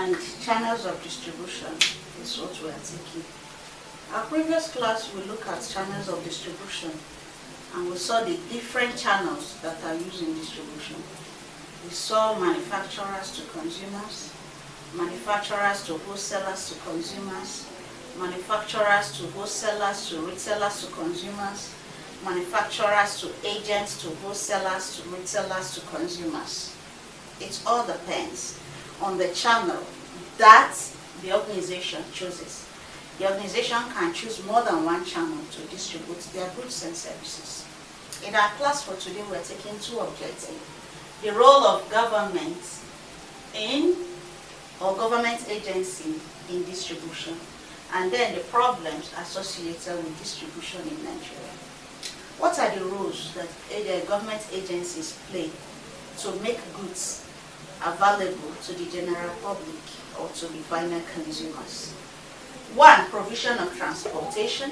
and channels of distribution is what we are taking. Our previous class we looked at channels of distribution and we saw the different channels that are used in distribution. We saw manufacturers to consumers, manufacturers to wholesalers to consumers, manufacturers to wholesalers to retailers to consumers, manufacturers to agents to wholesalers to retailers to consumers. It all depends on the channel that the organization chooses. The organization can choose more than one channel to distribute their goods and services. In our class for today, we're taking two objectives. The role of government or government agency in distribution, and then the problems associated with distribution in Nigeria. What are the roles that government agencies play to make goods available to the general public or to the final consumers? One, provision of transportation,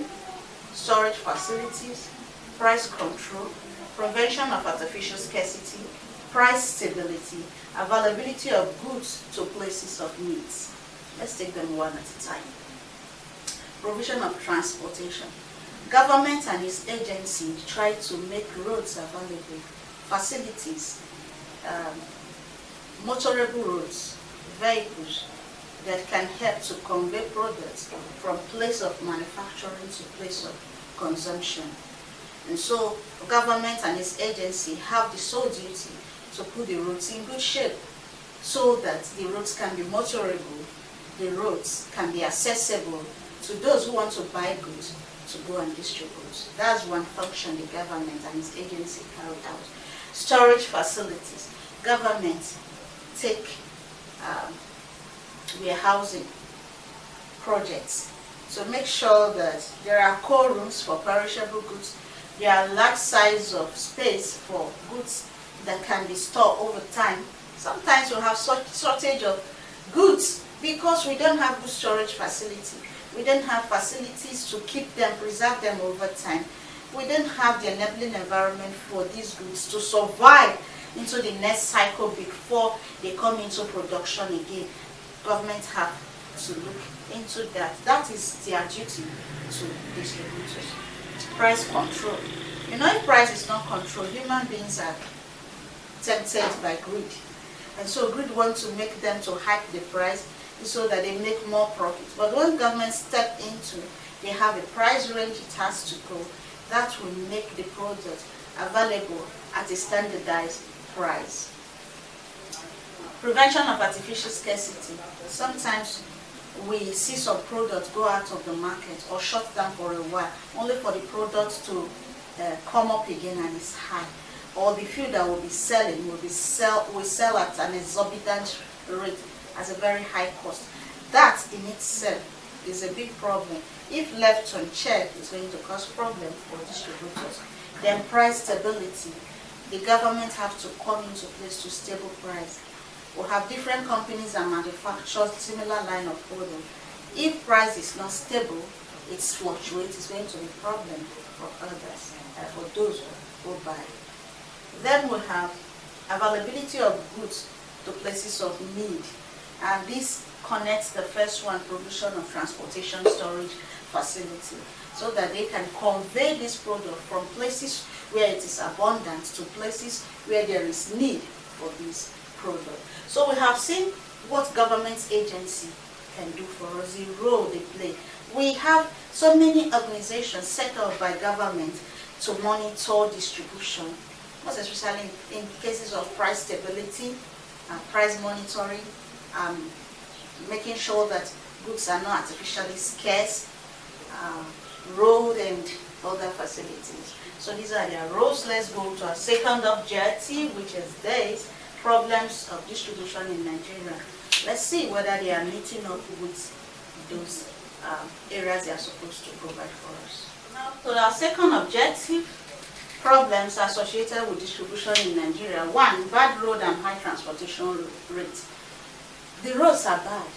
storage facilities, price control, prevention of artificial scarcity, price stability, availability of goods to places of needs. Let's take them one at a time. Provision of transportation. Government and its agency try to make roads available, facilities, motorable roads, vehicles that can help to convey products from place of manufacturing to place of consumption. And so government and its agency have the sole duty to put the roads in good shape so that the roads can be motorable, the roads can be accessible to those who want to buy goods to go and distribute. That's one function the government and its agency carry out. Storage facilities. Government take warehousing projects to make sure that there are core rooms for perishable goods, there are large size of space for goods that can be stored over time. Sometimes we have such shortage of goods because we don't have good storage facility. We don't have facilities to keep them, preserve them over time. We don't have the enabling environment for these goods to survive into the next cycle before they come into production again. Government have to look into that. That is their duty to distributors. Price control. You know, if price is not controlled, human beings are tempted by greed. And so greed wants to make them to hike the price so that they make more profit. But when government step into, they have a price range it has to go. That will make the product available at a standardized price. Prevention of artificial scarcity. Sometimes we see some products go out of the market or shut down for a while, only for the products to come up again and it's high. Or the few that will be selling will sell at an exorbitant rate at a very high cost. That in itself is a big problem. If left unchecked, it's going to cause problems for distributors. Then price stability. The government have to come into place to stable price. We have different companies that manufacture similar line of product. If price is not stable, it's fluctuates, it's going to be a problem for others, for those who buy. Then we have availability of goods to places of need. And this connects the first one, provision of transportation storage facility, so that they can convey this product from places where it is abundant to places where there is need for this product. So we have seen what government agency can do for us, the role they play. We have so many organizations set up by government to monitor distribution, most especially in cases of price stability, price monitoring, making sure that goods are not artificially scarce, road and other facilities. So these are their roles. Let's go to our second objective, which is this, problems of distribution in Nigeria. Let's see whether they are meeting up with those areas they are supposed to provide for us. Now, so our second objective, problems associated with distribution in Nigeria. One, bad road and high transportation rates. The roads are bad.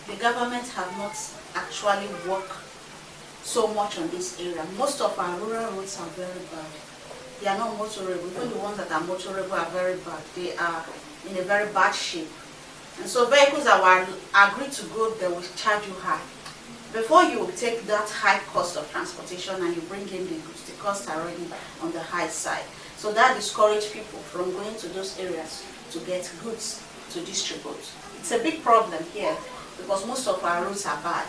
The government have not actually worked so much on this area. Most of our rural roads are very bad. They are not motorable. Even the ones that are motorable are very bad. They are in a very bad shape. And so vehicles that were agreed to go there will charge you high. Before you take that high cost of transportation and you bring in the goods, the costs are already on the high side. So that discourages people from going to those areas to get goods to distribute. It's a big problem here because most of our roads are bad.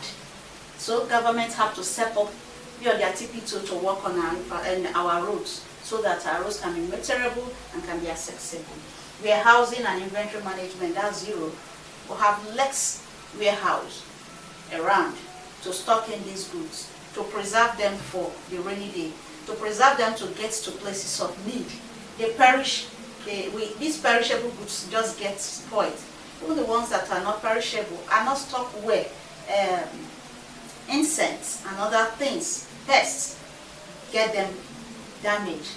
So governments have to step up their TP2 to work on our roads so that our roads can be measurable and can be accessible. Warehousing and inventory management, that's zero. We'll have less warehouse around to stock in these goods, to preserve them for the rainy day, to preserve them to get to places of need. They perish, these perishable goods just get spoiled. Even the ones that are not perishable are not stocked where insects and other things, pests, get them damaged.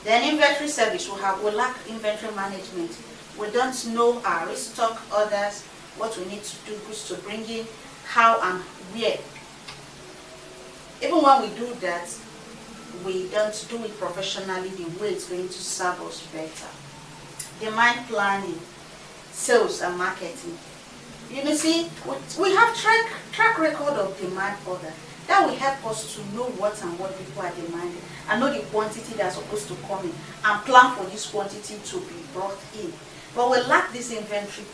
Then inventory service, we lack inventory management. We don't know our restock orders, what we need to do, goods to bring in, how and where. Even when we do that, we don't do it professionally the way it's going to serve us better. Demand planning, sales and marketing. You see, we have track record of demand order. That will help us to know what and what people are demanding and know the quantity that's supposed to come in and plan for this quantity to be brought in. But we lack this inventory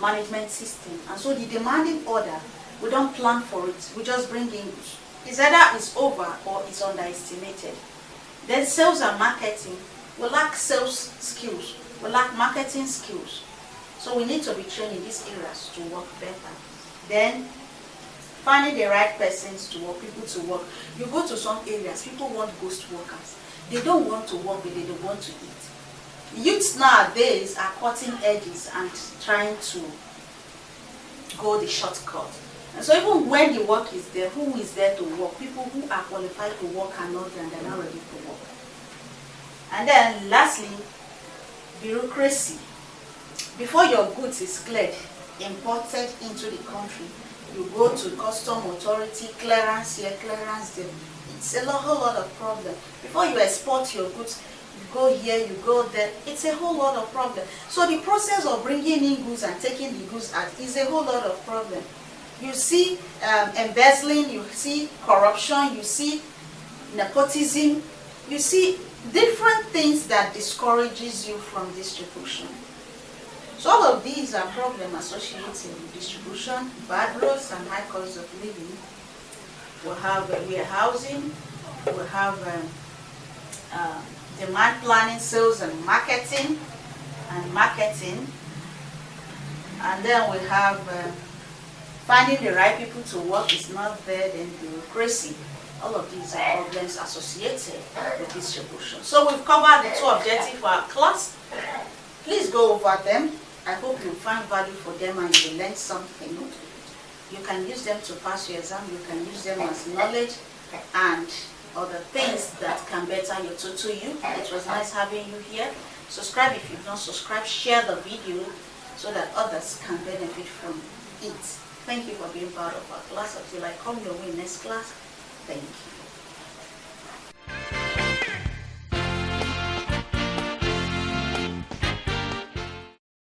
management system, and so the demanding order, we don't plan for it, we just bring in. It's either it's over or it's underestimated. Then sales and marketing, we lack sales skills, we lack marketing skills. So we need to be trained in these areas to work better. Then finding the right persons to work, people to work. You go to some areas, people want ghost workers. They don't want to work, but they don't want to eat. Youths nowadays are cutting edges and trying to go the shortcut. And so even when the work is there, who is there to work? People who are qualified to work are not there and they're not ready to work. And then lastly, bureaucracy. Before your goods is cleared, imported into the country, you go to custom authority, clearance here, clearance there. It's a whole lot of problem. Before you export your goods, you go here, you go there. It's a whole lot of problem. So the process of bringing in goods and taking the goods out is a whole lot of problem. You see embezzling, you see corruption, you see nepotism, you see different things that discourages you from distribution. So all of these are problems associated with distribution, bad roads and high cost of living. We'll have warehousing, we'll have demand planning, sales and marketing, and then we have finding the right people to work is not there, then bureaucracy. All of these are problems associated with distribution. So we've covered the two objectives for our class. Please go over them. I hope you find value for them and you learn something. You can use them to pass your exam, you can use them as knowledge and other things that can better your tutor you. It was nice having you here. Subscribe if you've not subscribed, share the video so that others can benefit from it. Thank you for being part of our class. Until I come your way next class, thank you.